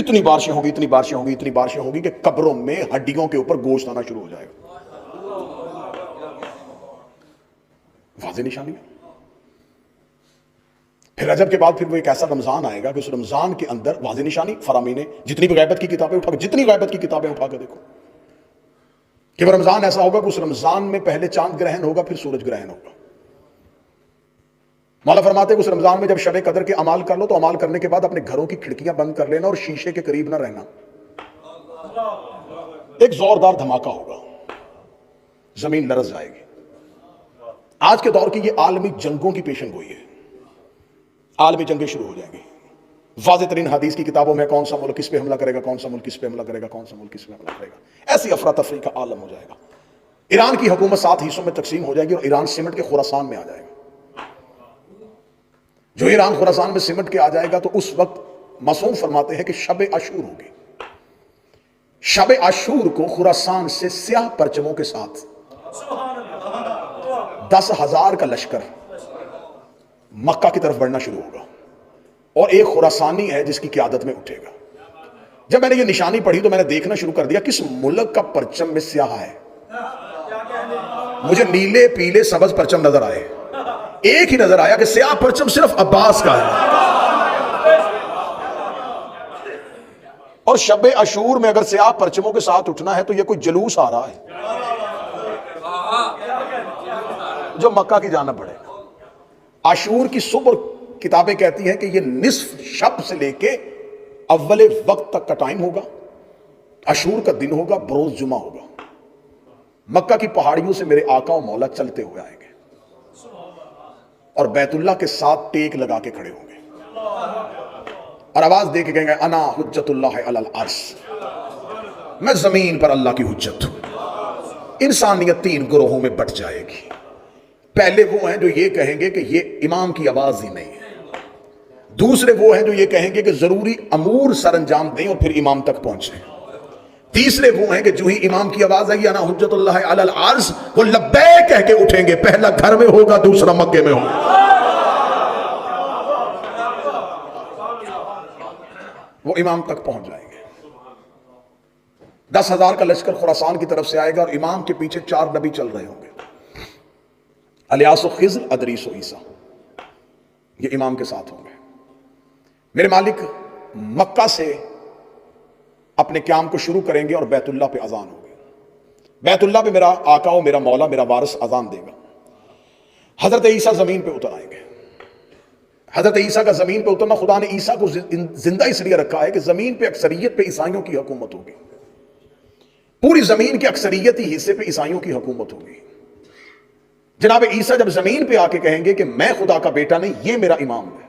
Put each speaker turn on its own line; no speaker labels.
اتنی بارشیں ہوگی، اتنی بارشیں ہوگی، اتنی بارشیں ہوگی کہ قبروں میں ہڈیوں کے اوپر گوشت آنا شروع ہو جائے گا۔ واضح نشانی ہے۔ پھر رجب کے بعد پھر وہ ایک ایسا رمضان آئے گا کہ اس رمضان کے اندر واضح نشانی فرامین جتنی بھی غیبت کی کتابیں اٹھا کے، جتنی غیبت کی کتابیں اٹھا کے دیکھو کہ وہ رمضان ایسا ہوگا کہ اس رمضان میں پہلے چاند گرہن ہوگا، پھر سورج گرہن ہوگا۔ مولا فرماتے ہیں کہ اس رمضان میں جب شب قدر کے عمال کر لو تو عمال کرنے کے بعد اپنے گھروں کی کھڑکیاں بند کر لینا اور شیشے کے قریب نہ رہنا۔ ایک زوردار دھماکہ ہوگا، زمین لرز جائے گی۔ آج کے دور کی یہ عالمی جنگوں کی پیشن گوئی ہے، عالمی جنگیں شروع ہو جائیں گی۔ واضح ترین حدیث کی کتابوں میں کون سا ملک کس پہ حملہ کرے گا، کون سا ملک کس پہ حملہ کرے گا، کون سا ملک کس پہ حملہ کرے گا، ایسی افراتفری کا عالم ہو جائے گا۔ ایران کی حکومت 7 حصوں میں تقسیم ہو جائے گی اور ایران سمٹ کے خراسان میں آ جائے گا۔ جو ایران خراسان میں سمٹ کے آ جائے گا تو اس وقت معصوم فرماتے ہیں کہ شب عاشور ہوگی۔ شب عاشور کو خراسان سے سیاہ پرچموں کے ساتھ 10,000 کا لشکر مکہ کی طرف بڑھنا شروع ہوگا، اور ایک خراسانی ہے جس کی قیادت میں اٹھے گا۔ جب میں نے یہ نشانی پڑھی تو میں نے دیکھنا شروع کر دیا کس ملک کا پرچم میں سیاہ ہے۔ مجھے نیلے پیلے سبز پرچم نظر آئے، ایک ہی نظر آیا کہ سیاہ پرچم صرف عباس کا ہے۔ اور شب عاشور میں اگر سیاہ پرچموں کے ساتھ اٹھنا ہے تو یہ کوئی جلوس آ رہا ہے جو مکہ کی جانب بڑھے گا۔ عاشور کی صبح کتابیں کہتی ہیں کہ یہ نصف شب سے لے کے اول وقت تک کا ٹائم ہوگا۔ عاشور کا دن ہوگا، بروز جمعہ ہوگا۔ مکہ کی پہاڑیوں سے میرے آقا و مولا چلتے ہوئے آئیں گے اور بیت اللہ کے ساتھ ٹیک لگا کے کھڑے ہوں گے اور آواز دے کے کہیں گے انا حجت اللہ علی العرش، میں زمین پر اللہ کی حجت ہوں۔ انسانیت 3 گروہوں میں بٹ جائے گی۔ پہلے وہ ہیں جو یہ کہیں گے کہ یہ امام کی آواز ہی نہیں ہے، دوسرے وہ ہیں جو یہ کہیں گے کہ ضروری امور سر انجام دیں اور پھر امام تک پہنچیں، تیسرے وہ ہیں کہ جو ہی امام کی آواز آئی انا حجت اللہ علی العرش وہ لبیک کہہ کے اٹھیں گے۔ پہلا گھر میں ہوگا، دوسرا مکے میں ہوگا۔ وہ امام تک پہنچ جائیں گے۔ 10,000 کا لشکر خراسان کی طرف سے آئے گا اور امام کے پیچھے 4 نبی چل رہے ہوں گے، الیاس و خضر، ادریس و عیسیٰ، یہ امام کے ساتھ ہوں گے۔ میرے مالک مکہ سے اپنے قیام کو شروع کریں گے اور بیت اللہ پہ اذان ہوگی۔ بیت اللہ پہ میرا آقا و میرا مولا میرا وارث اذان دے گا۔ حضرت عیسیٰ زمین پہ اتر آئیں گے۔ حضرت عیسیٰ کا زمین پہ اترنا، خدا نے عیسیٰ کو زندہ اس لیے رکھا ہے کہ زمین پہ اکثریت پہ عیسائیوں کی حکومت ہوگی، پوری زمین کے اکثریتی حصے پہ عیسائیوں کی حکومت ہوگی۔ جناب عیسیٰ جب زمین پہ آ کے کہیں گے کہ میں خدا کا بیٹا نہیں، یہ میرا امام ہے،